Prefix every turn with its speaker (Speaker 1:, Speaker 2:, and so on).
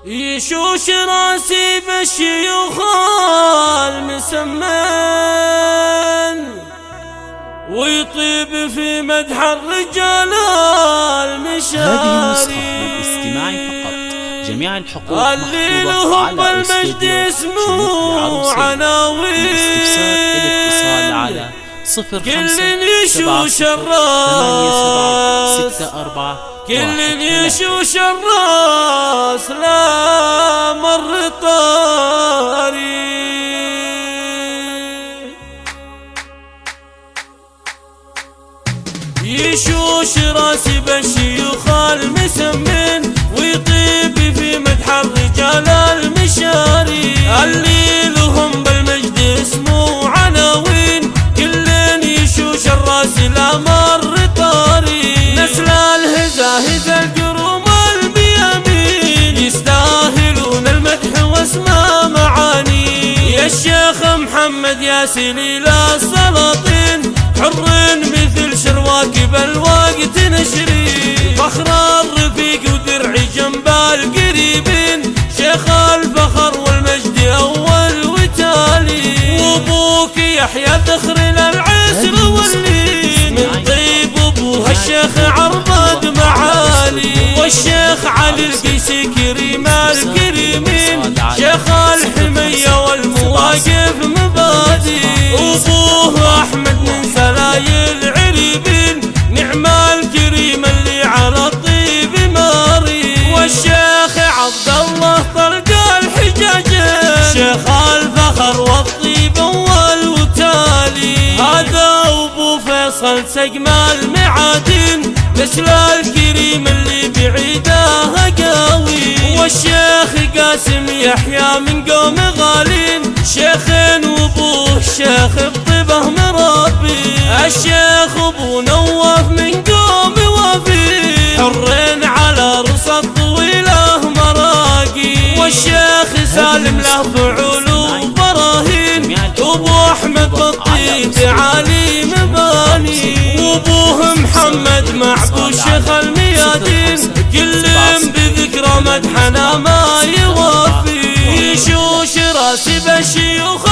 Speaker 1: يشوش راسي بالشيوخ المسمن، ويطيب في مدح الرجال المشاري.
Speaker 2: هذه النسخة للاستماع فقط، جميع الحقوق
Speaker 1: اللي
Speaker 2: محفوظة
Speaker 1: لهم
Speaker 2: على
Speaker 1: بالمجد اسمه عناوين.
Speaker 2: الاستفسار الاتصال على
Speaker 1: 05 كل يشوش الراس لا مر طاري. يشوش راسي بالشيوخ المسمن، ويطيب في مدح الرجال المشاري. اللي لهم بالمجد اسمه عناوين، كل يشوش الراس لا مر طاري. نسل الهزاهز الجروم الميامين، يستاهلون المدح واسمى معاني. يا الشيخ محمد يا سليل السلاطين، حر مثل شرواكب الوقت نشري. فخر الرفيق ودرعي جنب القريبين، شيخ الفخر والمجد أول وتالي. وابوك يحيى ذخر للعسر واللين، من طيب ابوها الشيخ عرباد معالي. والشيخ علي القيسي كريم الكريمين، شيخ الحمية والمواقف مبادي. وابوه احمد من سلايل عريبين، نعم الكريم اللي على الطيب ماري. والشيخ عبد الله طلق الحجاجين، شيخ الفخر والطيب اول وتالي. هذا ابو فيصل سقم المعادن، نسل الكريم اللي بعيدها قاوي. والشيخ قاسم يحيى من قوم غالين، شيخين وابوه شيخ بطيبه مربي. الشيخ ابو نواف من قوم وافي، حرين على رصد طويله مراقي. والشيخ سالم له فعول وبراهين، ابو احمد بالطيب عالي مباني. وابوه محمد مع ابو الشيخ الميادين، كلهم بذكرى مدحنا ما يوافي. يشوش راسي بالشيوخ